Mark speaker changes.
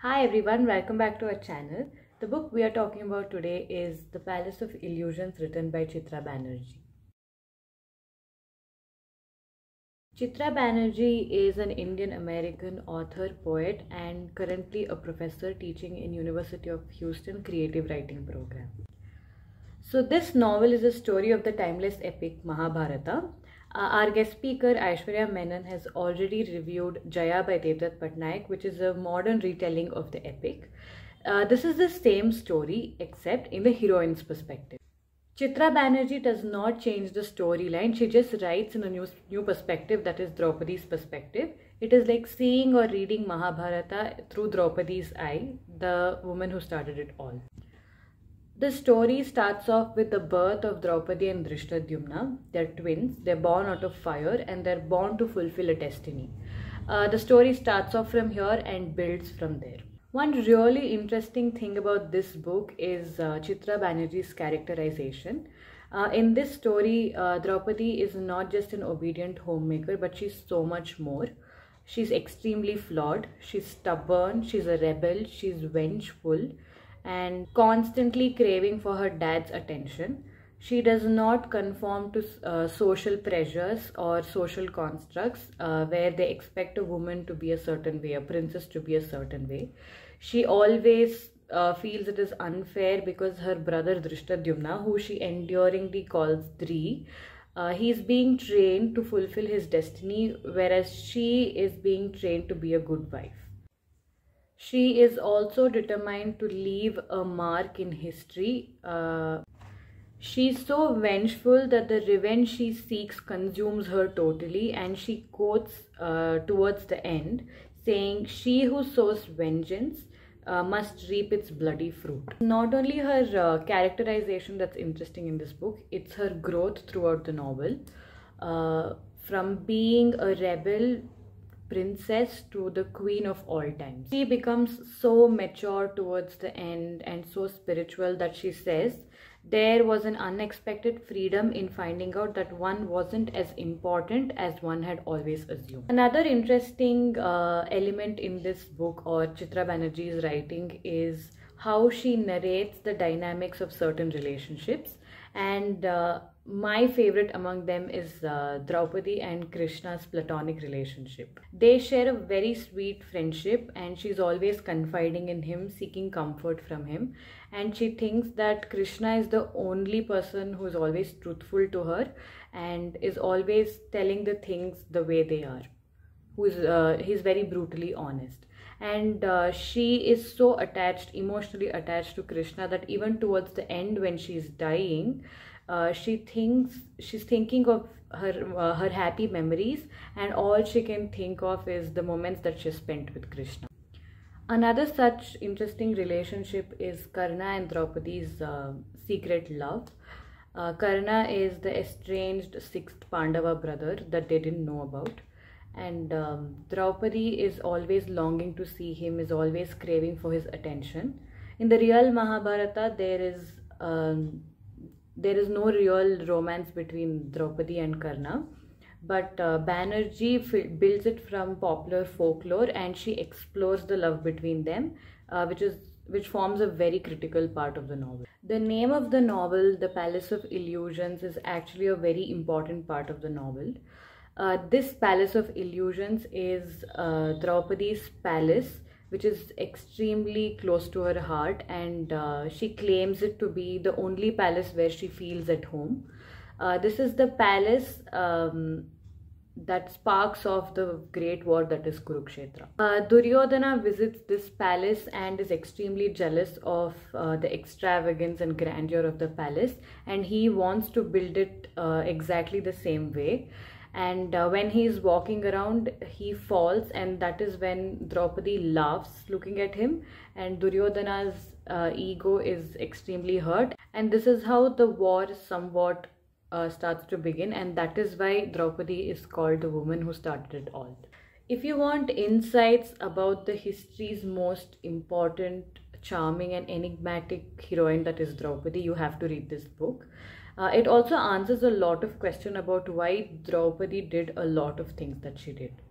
Speaker 1: Hi everyone, welcome back to our channel. The book we are talking about today is The Palace of Illusions, written by Chitra Banerjee. Chitra Banerjee is an Indian-American author, poet, and currently a professor teaching in University of Houston Creative Writing Program. So this novel is a story of the timeless epic Mahabharata. Our guest speaker Aishwarya Menon has already reviewed Jaya by Devdutt Pattanaik, which is a modern retelling of the epic. This is the same story except in the heroine's perspective. Chitra Banerjee does not change the storyline, she just writes in a new perspective, that is Draupadi's perspective. It is like seeing or reading Mahabharata through Draupadi's eye, the woman who started it all. The story starts off with the birth of Draupadi and Drishtadyumna. They're twins, they're born out of fire and they're born to fulfill a destiny. The story starts off from here and builds from there. One really interesting thing about this book is Chitra Banerjee's characterization. In this story, Draupadi is not just an obedient homemaker, but she's so much more. She's extremely flawed, she's stubborn, she's a rebel, she's vengeful, and constantly craving for her dad's attention. She does not conform to social pressures or social constructs where they expect a woman to be a certain way, a princess to be a certain way. She always feels it is unfair because her brother Drishtadyumna, who she enduringly calls Dri, he's being trained to fulfill his destiny, whereas she is being trained to be a good wife. She is also determined to leave a mark in history. She's so vengeful that the revenge she seeks consumes her totally, and she quotes towards the end saying, "She who sows vengeance must reap its bloody fruit." Not only her characterization that's interesting in this book, it's her growth throughout the novel. From being a rebel princess to the queen of all times. She becomes so mature towards the end and so spiritual that she says there was an unexpected freedom in finding out that one wasn't as important as one had always assumed. Another interesting element in this book or Chitra Banerjee's writing is how she narrates the dynamics of certain relationships, and my favorite among them is Draupadi and Krishna's platonic relationship. They share a very sweet friendship and she's always confiding in him, seeking comfort from him, and she thinks that Krishna is the only person who is always truthful to her and is always telling the things the way they are. He's very brutally honest. And she is so emotionally attached to Krishna, that even towards the end when she's dying, she's thinking of her happy memories, and all she can think of is the moments that she spent with Krishna. Another such interesting relationship is Karna and Draupadi's secret love. Karna is the estranged sixth Pandava brother that they didn't know about. And Draupadi is always longing to see him, is always craving for his attention. In the real Mahabharata, there is no real romance between Draupadi and Karna, but Banerjee builds it from popular folklore, and she explores the love between them, which forms a very critical part of the novel. The name of the novel, The Palace of Illusions, is actually a very important part of the novel. This Palace of Illusions is Draupadi's palace, which is extremely close to her heart, and she claims it to be the only palace where she feels at home. This is the palace that sparks off the great war that is Kurukshetra. Duryodhana visits this palace and is extremely jealous of the extravagance and grandeur of the palace, and he wants to build it exactly the same way. And when he is walking around, he falls, and that is when Draupadi laughs looking at him, and Duryodhana's ego is extremely hurt, and this is how the war somewhat starts to begin, and that is why Draupadi is called the woman who started it all. If you want insights about the history's most important, charming and enigmatic heroine, that is Draupadi, you have to read this book. It also answers a lot of questions about why Draupadi did a lot of things that she did.